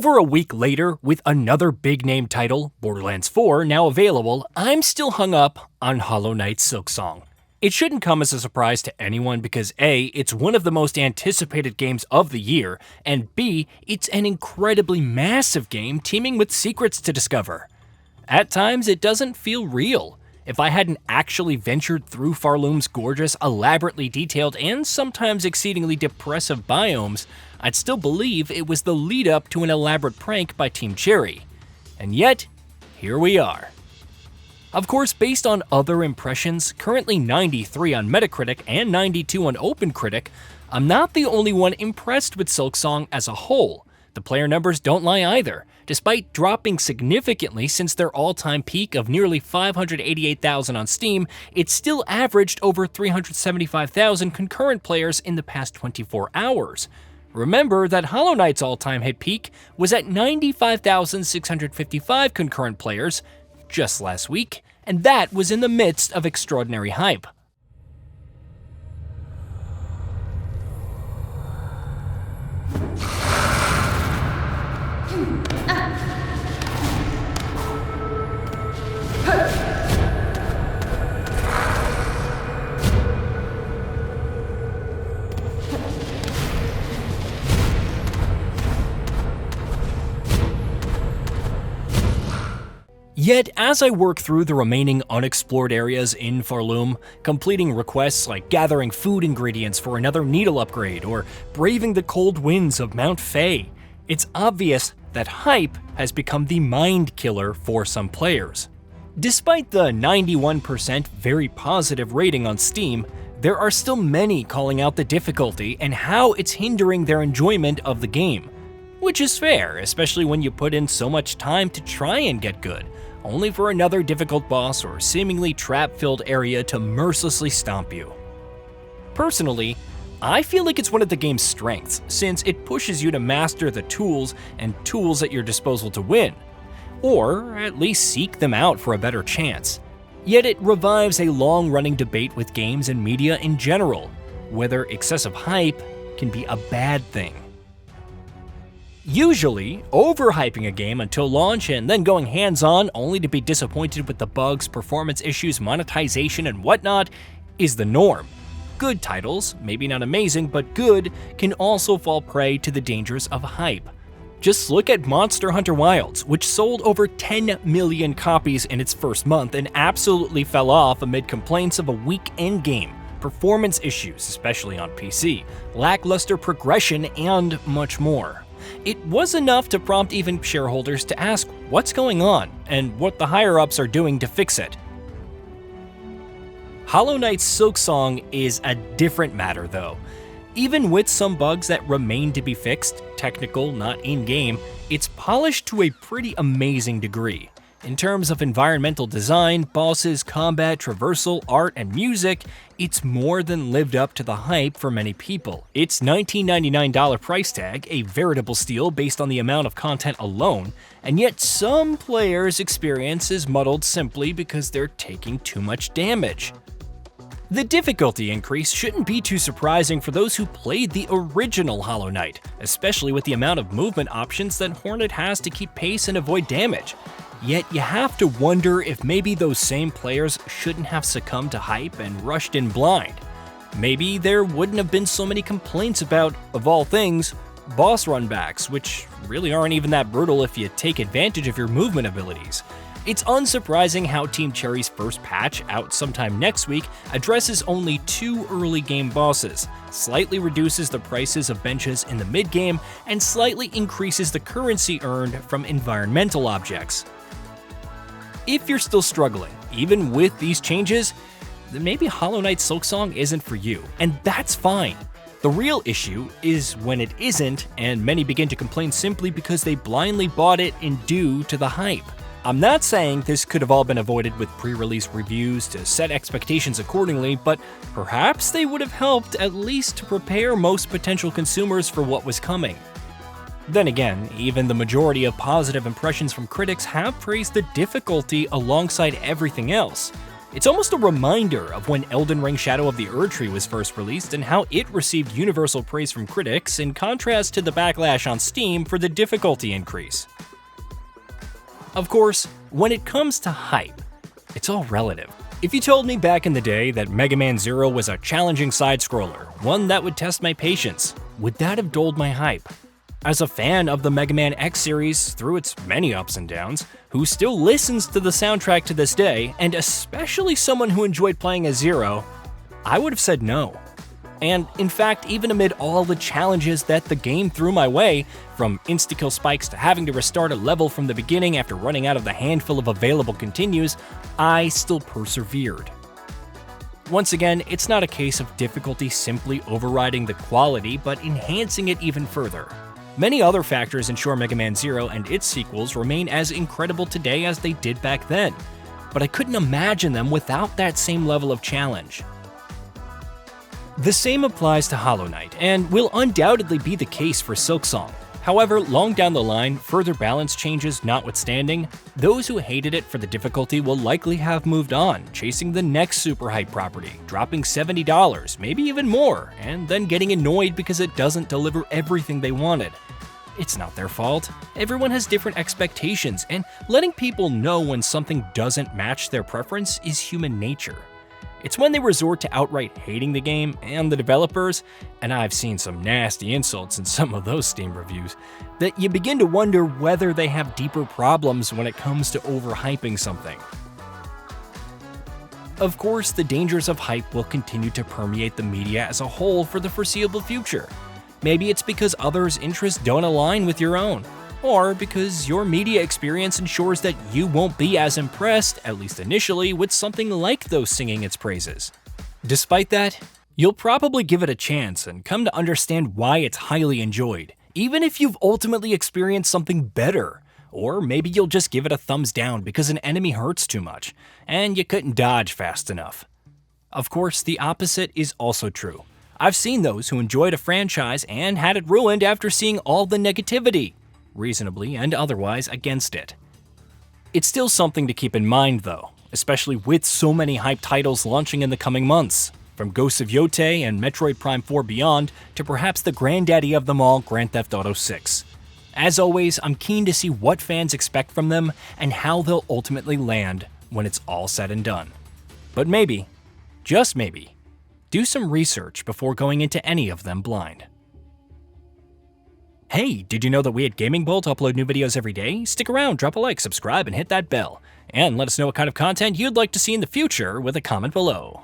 Over a week later, with another big-name title, Borderlands 4, now available, I'm still hung up on Hollow Knight's Silksong. It shouldn't come as a surprise to anyone because A, it's one of the most anticipated games of the year, and B, it's an incredibly massive game teeming with secrets to discover. At times, it doesn't feel real. If I hadn't actually ventured through Pharloom's gorgeous, elaborately detailed, and sometimes exceedingly depressive biomes, I'd still believe it was the lead-up to an elaborate prank by Team Cherry. And yet, here we are. Of course, based on other impressions, currently 93 on Metacritic and 92 on OpenCritic, I'm not the only one impressed with Silksong as a whole. The player numbers don't lie either. Despite dropping significantly since their all-time peak of nearly 588,000 on Steam, it still averaged over 375,000 concurrent players in the past 24 hours. Remember that Hollow Knight's all-time hit peak was at 95,655 concurrent players just last week, and that was in the midst of extraordinary hype. Yet, as I work through the remaining unexplored areas in Pharloom, completing requests like gathering food ingredients for another needle upgrade or braving the cold winds of Mount Fae, it's obvious that hype has become the mind killer for some players. Despite the 91% very positive rating on Steam, there are still many calling out the difficulty and how it's hindering their enjoyment of the game. Which is fair, especially when you put in so much time to try and get good, only for another difficult boss or seemingly trap-filled area to mercilessly stomp you. Personally, I feel like it's one of the game's strengths, since it pushes you to master the tools at your disposal to win, or at least seek them out for a better chance. Yet it revives a long-running debate with games and media in general, whether excessive hype can be a bad thing. Usually, overhyping a game until launch and then going hands-on only to be disappointed with the bugs, performance issues, monetization, and whatnot is the norm. Good titles, maybe not amazing, but good, can also fall prey to the dangers of hype. Just look at Monster Hunter Wilds, which sold over 10 million copies in its first month and absolutely fell off amid complaints of a weak endgame, performance issues, especially on PC, lackluster progression, and much more. It was enough to prompt even shareholders to ask what's going on and what the higher-ups are doing to fix it. Hollow Knight's Silksong is a different matter though. Even with some bugs that remain to be fixed, technical, not in-game, it's polished to a pretty amazing degree. In terms of environmental design, bosses, combat, traversal, art, and music, it's more than lived up to the hype for many people. Its $19.99 price tag, a veritable steal based on the amount of content alone, and yet some players' experience is muddled simply because they're taking too much damage. The difficulty increase shouldn't be too surprising for those who played the original Hollow Knight, especially with the amount of movement options that Hornet has to keep pace and avoid damage. Yet you have to wonder if maybe those same players shouldn't have succumbed to hype and rushed in blind. Maybe there wouldn't have been so many complaints about, of all things, boss runbacks, which really aren't even that brutal if you take advantage of your movement abilities. It's unsurprising how Team Cherry's first patch, out sometime next week, addresses only 2 early game bosses, slightly reduces the prices of benches in the mid-game, and slightly increases the currency earned from environmental objects. If you're still struggling, even with these changes, then maybe Hollow Knight Silksong isn't for you, and that's fine. The real issue is when it isn't, and many begin to complain simply because they blindly bought it in due to the hype. I'm not saying this could have all been avoided with pre-release reviews to set expectations accordingly, but perhaps they would have helped at least to prepare most potential consumers for what was coming. Then again, even the majority of positive impressions from critics have praised the difficulty alongside everything else. It's almost a reminder of when Elden Ring Shadow of the Erdtree was first released and how it received universal praise from critics in contrast to the backlash on Steam for the difficulty increase. Of course, when it comes to hype, it's all relative. If you told me back in the day that Mega Man Zero was a challenging side-scroller, one that would test my patience, would that have dulled my hype? As a fan of the Mega Man X series through its many ups and downs, who still listens to the soundtrack to this day, and especially someone who enjoyed playing as Zero, I would have said no. And in fact, even amid all the challenges that the game threw my way, from insta-kill spikes to having to restart a level from the beginning after running out of the handful of available continues, I still persevered. Once again, it's not a case of difficulty simply overriding the quality, but enhancing it even further. Many other factors ensure Mega Man Zero and its sequels remain as incredible today as they did back then, but I couldn't imagine them without that same level of challenge. The same applies to Hollow Knight, and will undoubtedly be the case for Silksong. However, long down the line, further balance changes notwithstanding, those who hated it for the difficulty will likely have moved on, chasing the next super hype property, dropping $70, maybe even more, and then getting annoyed because it doesn't deliver everything they wanted. It's not their fault. Everyone has different expectations, and letting people know when something doesn't match their preference is human nature. It's when they resort to outright hating the game and the developers, and I've seen some nasty insults in some of those Steam reviews, that you begin to wonder whether they have deeper problems when it comes to overhyping something. Of course, the dangers of hype will continue to permeate the media as a whole for the foreseeable future. Maybe it's because others' interests don't align with your own, or because your media experience ensures that you won't be as impressed, at least initially, with something like those singing its praises. Despite that, you'll probably give it a chance and come to understand why it's highly enjoyed, even if you've ultimately experienced something better. Or maybe you'll just give it a thumbs down because an enemy hurts too much, and you couldn't dodge fast enough. Of course, the opposite is also true. I've seen those who enjoyed a franchise and had it ruined after seeing all the negativity, reasonably and otherwise, against it. It's still something to keep in mind though, especially with so many hype titles launching in the coming months, from Ghosts of Yotei and Metroid Prime 4 Beyond to perhaps the granddaddy of them all, Grand Theft Auto 6. As always, I'm keen to see what fans expect from them and how they'll ultimately land when it's all said and done. But maybe, just maybe, do some research before going into any of them blind. Hey, did you know that we at GamingBolt upload new videos every day? Stick around, drop a like, subscribe, and hit that bell. And let us know what kind of content you'd like to see in the future with a comment below.